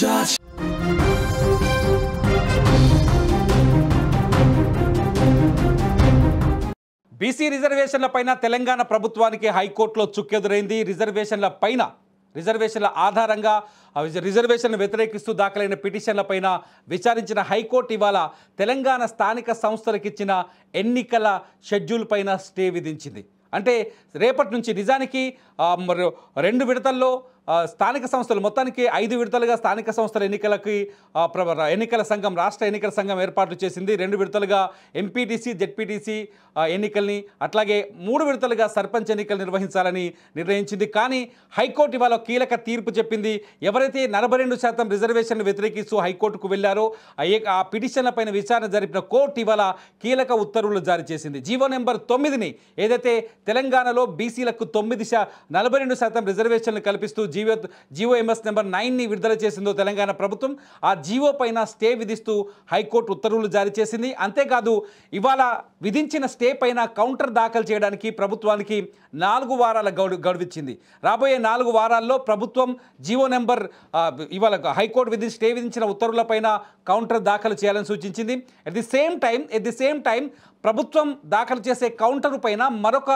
charge. BC రిజర్వేషన్ల పైన తెలంగాణ ప్రభుత్వానికి హైకోర్టులో చుక్కెదురైంది. రిజర్వేషన్ల ఆధారంగా రిజర్వేషన్ను వ్యతిరేకిస్తూ దాఖలైన పిటిషన్ల పైన విచారించిన హైకోర్టు ఇవాళ తెలంగాణ స్థానిక సంస్థలకు ఇచ్చిన ఎన్నికల షెడ్యూల్ పైన స్టే విధించింది. అంటే రేపటి నుంచి నిజానికి 2 విడతల్లో స్థానిక సంస్థలు మొత్తానికి 5 విడతలుగా స్థానిక సంస్థల ఎన్నికలకి ఎన్నికల సంఘం రాష్ట్ర ఎన్నికల సంఘం ఏర్పాటు చేసింది. 2 విడతలుగా ఎంపీటీసీ జెడ్పీటీసీ ఎన్నికల్ని అట్లాగే 3 విడతలుగా సర్పంచ్ ఎన్నికలు నిర్వహించాలని నిర్ణయించింది. కానీ హైకోర్టు ఇవాళ కీలక తీర్పు చెప్పింది. ఎవరైతే 42% రిజర్వేషన్లు వ్యతిరేకిస్తూ హైకోర్టుకు వెళ్లారో ఆ పిటిషన్ల పైన విచారణ జరిపిన కోర్టు ఇవాళ కీలక ఉత్తర్వులు జారీ చేసింది. జీవో నెంబర్ 9ని ఏదైతే తెలంగాణలో బీసీలకు 42% రిజర్వేషన్లు కల్పిస్తూ జీవోఎంఎస్ నెంబర్ 9ని విడుదల చేసిందో తెలంగాణ ప్రభుత్వం ఆ జీవో పైన స్టే విధిస్తూ హైకోర్టు ఉత్తర్వులు జారీ చేసింది. అంతేకాదు ఇవాళ విధించిన స్టే పైన కౌంటర్ దాఖలు చేయడానికి ప్రభుత్వానికి 4 వారాల గడువిచ్చింది. రాబోయే 4 వారాల్లో ప్రభుత్వం జీవో నెంబర్ ఇవాళ హైకోర్టు స్టే విధించిన ఉత్తర్వులపైన కౌంటర్ దాఖలు చేయాలని సూచించింది. ఎట్ ది సేమ్ టైం ప్రభుత్వం దాఖలు చేసే కౌంటర్ పైన మరొక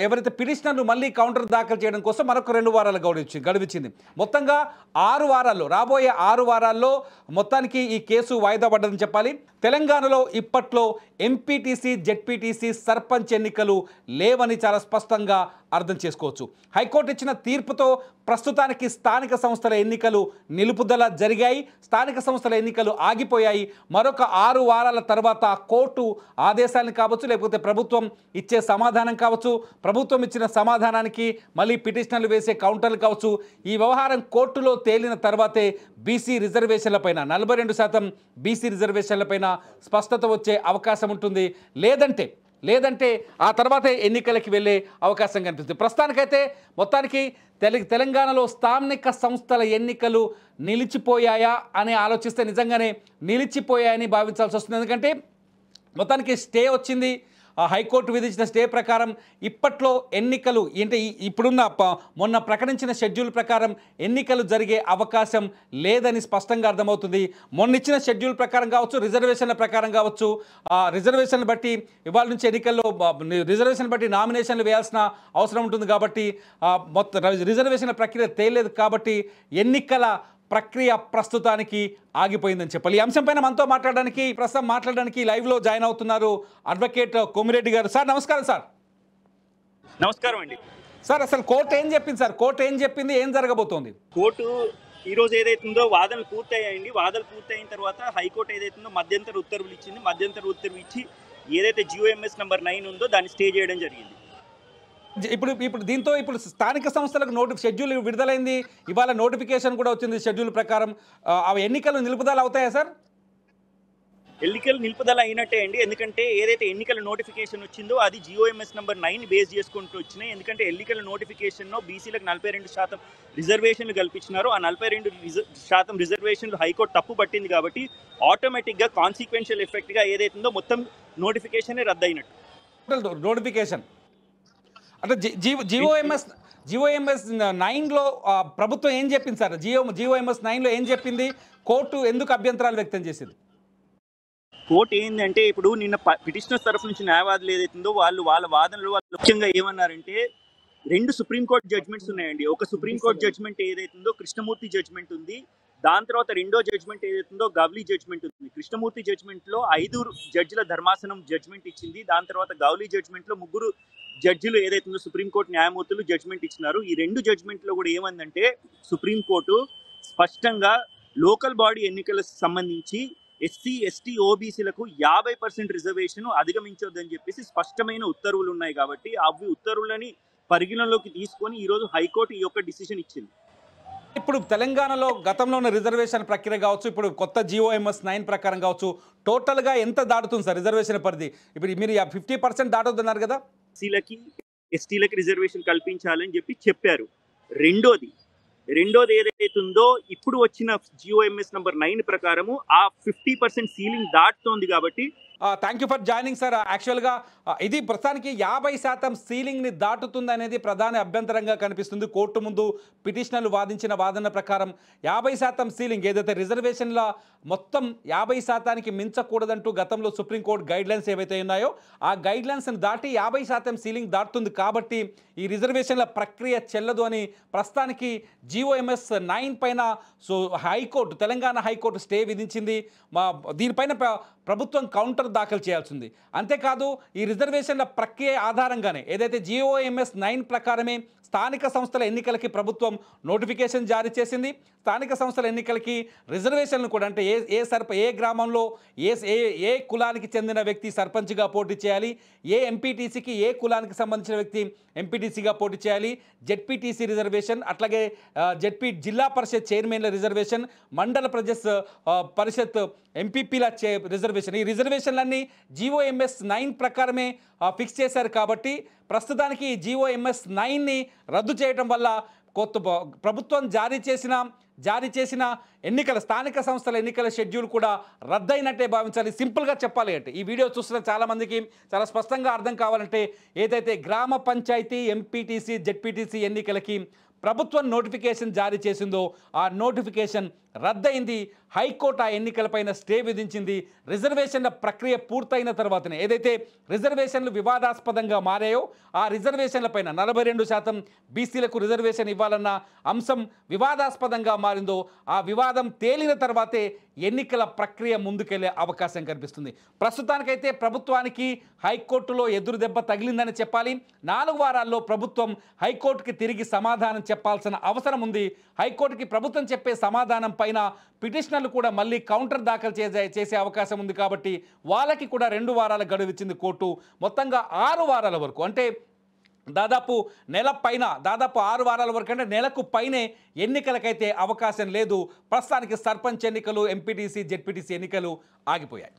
ఎవరైతే పిటిషనర్లు మళ్ళీ కౌంటర్ దాఖలు చేయడం కోసం మరొక 2 వారాల గడువిచ్చింది. మొత్తంగా 6 వారాల్లో రాబోయే 6 వారాల్లో మొత్తానికి ఈ కేసు వాయిదా పడ్డదని చెప్పాలి. తెలంగాణలో ఇప్పట్లో ఎంపీటీసీ జెడ్పీటీసీ సర్పంచ్ ఎన్నికలు లేవని చాలా స్పష్టంగా అర్థం చేసుకోవచ్చు. హైకోర్టు ఇచ్చిన తీర్పుతో ప్రస్తుతానికి స్థానిక సంస్థల ఎన్నికలు నిలుపుదల జరిగాయి. స్థానిక సంస్థల ఎన్నికలు ఆగిపోయాయి. మరొక 6 వారాల తర్వాత కోర్టు ఆదేశాలను కావచ్చు లేకపోతే ప్రభుత్వం ఇచ్చే సమాధానం కావచ్చు, ప్రభుత్వం ఇచ్చిన సమాధానానికి మళ్ళీ పిటిషనర్లు వేసే కౌంటర్లు కావచ్చు, ఈ వ్యవహారం కోర్టులో తేలిన తర్వాతే బీసీ రిజర్వేషన్లపైన 42% బీసీ రిజర్వేషన్లపైన స్పష్టత వచ్చే అవకాశం ఉంటుంది. లేదంటే ఆ తర్వాతే ఎన్నికలకి వెళ్ళే అవకాశం కనిపిస్తుంది. ప్రస్తుతానికైతే మొత్తానికి తెలంగాణలో స్థానిక సంస్థల ఎన్నికలు నిలిచిపోయాయా అని ఆలోచిస్తే నిజంగానే నిలిచిపోయాయని భావించాల్సి వస్తుంది. ఎందుకంటే మొత్తానికి స్టే వచ్చింది. హైకోర్టు విధించిన స్టే ప్రకారం ఇప్పట్లో ఎన్నికలు అంటే ఇప్పుడున్న మొన్న ప్రకటించిన షెడ్యూల్ ప్రకారం ఎన్నికలు జరిగే అవకాశం లేదని స్పష్టంగా అర్థమవుతుంది. మొన్న ఇచ్చిన షెడ్యూల్ ప్రకారం కావచ్చు, రిజర్వేషన్ల ప్రకారం కావచ్చు, రిజర్వేషన్లు బట్టి ఇవాళ నుంచి ఎన్నికల్లో రిజర్వేషన్ బట్టి నామినేషన్లు వేయాల్సిన అవసరం ఉంటుంది. కాబట్టి మొత్తం రిజర్వేషన్ల ప్రక్రియ తేలేదు. కాబట్టి ఎన్నికల ప్రక్రియ ప్రస్తుతానికి ఆగిపోయిందని చెప్పాలి. ఈ అంశం పైన మనతో మాట్లాడడానికి లైవ్లో జాయిన్ అవుతున్నారు అడ్వకేట్ కొమిరెడ్డి గారు. సార్ నమస్కారం. సార్ నమస్కారం అండి. సార్ అసలు కోర్టు ఏం చెప్పింది? సార్ కోర్టు ఏం చెప్పింది? ఏం జరగబోతోంది? కోర్టు ఈ రోజు ఏదైతుందో వాదనలు పూర్తయ్యాయండి. వాదనలు పూర్తయిన తర్వాత హైకోర్టు ఏదైతుందో మధ్యంతర ఉత్తర్వులు ఇచ్చింది. మధ్యంతర ఉత్తర్వు ఇచ్చి ఏదైతే జీఓఎంఎస్ నెంబర్ 9 ఉందో దాన్ని స్టే చేయడం జరిగింది. ఇప్పుడు దీంతో స్థానిక సంస్థలకు షెడ్యూల్ విడుదలైంది. ఇవాళ నోటిఫికేషన్ కూడా వచ్చింది. షెడ్యూల్ ప్రకారం అవి ఎన్నికలు నిలుపుదల అవుతాయా సార్? ఎన్నికలు నిలుపుదల అయినట్టే అండి. ఎందుకంటే ఏదైతే ఎన్నికల నోటిఫికేషన్ వచ్చిందో అది జీఓఎంఎస్ నెంబర్ 9 బేస్ చేసుకుంటూ వచ్చినాయి. ఎందుకంటే ఎన్నికల నోటిఫికేషన్లో బీసీలకు 42% రిజర్వేషన్లు కల్పించినారు. ఆ 42% రిజర్వేషన్లు హైకోర్టు తప్పు పట్టింది. కాబట్టి ఆటోమేటిక్గా కాన్సిక్వెన్షియల్ ఎఫెక్ట్గా ఏదైతుందో మొత్తం నోటిఫికేషనే రద్దయినట్టు. నోటిఫికేషన్ అంటే జీఓఎంఎస్ 9లో ప్రభుత్వం ఏం చెప్పింది సార్? జీఓఎంఎస్ 9లో ఏం చెప్పింది? కోర్టు ఎందుకు అభ్యంతరాలు వ్యక్తం చేసింది? కోర్టు ఏంటంటే ఇప్పుడు నిన్న పిటిషనర్స్ తరఫు నుంచి న్యాయవాదులు ఏదైతుందో వాళ్ళ వాదనలు ముఖ్యంగా ఏమన్నారంటే 2 సుప్రీంకోర్టు జడ్జ్మెంట్స్ ఉన్నాయండి. ఒక సుప్రీంకోర్టు జడ్జ్మెంట్ ఏదైతుందో కృష్ణమూర్తి జడ్జ్మెంట్ ఉంది. దాని తర్వాత రెండో జడ్జ్మెంట్ ఏదైతుందో గౌలీ జడ్జ్మెంట్ ఉంది. కృష్ణమూర్తి జడ్జ్మెంట్లో 5 జడ్జిల ధర్మాసనం జడ్జ్మెంట్ ఇచ్చింది. దాని తర్వాత గౌలీ జడ్జ్మెంట్లో 3 జడ్జిలు ఏదైతుందో సుప్రీంకోర్టు న్యాయమూర్తులు జడ్జ్మెంట్ ఇచ్చినారు. ఈ 2 జడ్జ్మెంట్లో కూడా ఏమందంటే సుప్రీంకోర్టు స్పష్టంగా లోకల్ బాడీ ఎన్నికలకు సంబంధించి ఎస్సీ ఎస్టీ ఓబీసీలకు 50% రిజర్వేషన్ అధిగమించొద్దని చెప్పేసి స్పష్టమైన ఉత్తర్వులు ఉన్నాయి. కాబట్టి అవి ఉత్తర్వులని పరిగణలోకి తీసుకొని ఈరోజు హైకోర్టు ఈ యొక్క డిసిషన్ ఇచ్చింది. ఇప్పుడు తెలంగాణలో గతంలో ఉన్న రిజర్వేషన్ ప్రక్రియ కావచ్చు, ఇప్పుడు కొత్త జీఓఎంఎస్ 9 ప్రకారం కావచ్చు, టోటల్గా ఎంత దాటుతుంది సార్ రిజర్వేషన్ పరిధి? ఇప్పుడు మీరు 50% దాటొద్దన్నారు కదా. ఎస్సీలకి ఎస్టీలకి రిజర్వేషన్ కల్పించాలని చెప్పారు. రెండోది ఏదైతుందో ఇప్పుడు వచ్చిన జీఓఎంఎస్ నెంబర్ 9 ప్రకారము ఆ 50% సీలింగ్ దాటుతోంది. కాబట్టి thank you for joining sir. యాక్చువల్గా ఇది ప్రస్తుతానికి 50% సీలింగ్ని దాటుతుంది అనేది ప్రధాన అభ్యంతరంగా కనిపిస్తుంది. కోర్టు ముందు పిటిషనర్లు వాదించిన వాదన ప్రకారం 50% సీలింగ్ ఏదైతే రిజర్వేషన్ల మొత్తం 50%కి మించకూడదంటూ గతంలో సుప్రీంకోర్టు గైడ్లైన్స్ ఏవైతే ఉన్నాయో ఆ గైడ్లైన్స్ని దాటి 50% సీలింగ్ దాటుతుంది కాబట్టి ఈ రిజర్వేషన్ల ప్రక్రియ చెల్లదు అని ప్రస్తుతానికి GOMS 9 పైన so high court Telangana high court stay విధించింది. దీనిపైన ప్రభుత్వం కౌంటర్ దాఖలు చేయాల్సింది. అంతేకాదు ఈ రిజర్వేషన్ల ప్రక్రియ ఆధారంగానే ఏదైతే GOMS 9 ప్రకారమే స్థానిక సంస్థల ఎన్నికలకి ప్రభుత్వం నోటిఫికేషన్ జారీ చేసింది. స్థానిక సంస్థల ఎన్నికలకి రిజర్వేషన్లు కూడా అంటే ఏ గ్రామంలో ఏ కులానికి చెందిన వ్యక్తి సర్పంచ్గా పోటీ చేయాలి, ఏ ఎంపీటీసీకి ఏ కులానికి సంబంధించిన వ్యక్తి ఎంపీటీసీగా పోటీ చేయాలి, జెడ్పీటీసీ రిజర్వేషన్, అట్లాగే జిల్లా పరిషత్ చైర్మన్ల రిజర్వేషన్, మండల పరిషత్ ఎంపీపీల రిజర్వేషన్, ఈ రిజర్వేషన్లన్నీ GOMS 9 ప్రకారమే ఫిక్స్ చేశారు. కాబట్టి ప్రస్తుతానికి GOMS 9ని రద్దు చేయడం వల్ల కొత్త ప్రభుత్వం జారీ చేసిన ఎన్నికల స్థానిక సంస్థల ఎన్నికల షెడ్యూల్ కూడా రద్దయినట్టే భావించాలి. సింపుల్గా చెప్పాలి అంటే ఈ వీడియో చూస్తున్న చాలామందికి చాలా స్పష్టంగా అర్థం కావాలంటే ఏదైతే గ్రామ పంచాయతీ ఎంపీటీసీ జెడ్పీటీసీ ఎన్నికలకి ప్రభుత్వం నోటిఫికేషన్ జారీ చేసిందో ఆ నోటిఫికేషన్ రద్దయింది. హైకోర్టు ఆ ఎన్నికలపైన స్టే విధించింది. రిజర్వేషన్ల ప్రక్రియ పూర్తయిన తర్వాతనే ఏదైతే రిజర్వేషన్లు వివాదాస్పదంగా మారాయో ఆ రిజర్వేషన్లపైన 42% బీసీలకు రిజర్వేషన్ ఇవ్వాలన్న అంశం వివాదాస్పదంగా మారిందో ఆ వివాదం తేలిన తర్వాతే ఎన్నికల ప్రక్రియ ముందుకెళ్లే అవకాశం కనిపిస్తుంది. ప్రస్తుతానికైతే ప్రభుత్వానికి హైకోర్టులో ఎదురు దెబ్బ తగిలిందని చెప్పాలి. 4 వారాల్లో ప్రభుత్వం హైకోర్టుకి తిరిగి సమాధానం చెప్పాల్సిన అవసరం ఉంది. హైకోర్టుకి ప్రభుత్వం చెప్పే సమాధానం పైన పిటిషనర్లు కూడా మళ్ళీ కౌంటర్ దాఖలు చేసే అవకాశం ఉంది. కాబట్టి వాళ్ళకి కూడా 2 వారాల గడువు ఇచ్చింది కోర్టు. మొత్తంగా 6 వారాల వరకు అంటే దాదాపు 6 వారాల వరకు అంటే నెలకు పైనే ఎన్నికలకైతే అవకాశం లేదు. ప్రస్తుతానికి సర్పంచ్ ఎన్నికలు, ఎంపీటీసీ జెడ్పీటీసీ ఎన్నికలు ఆగిపోయాయి.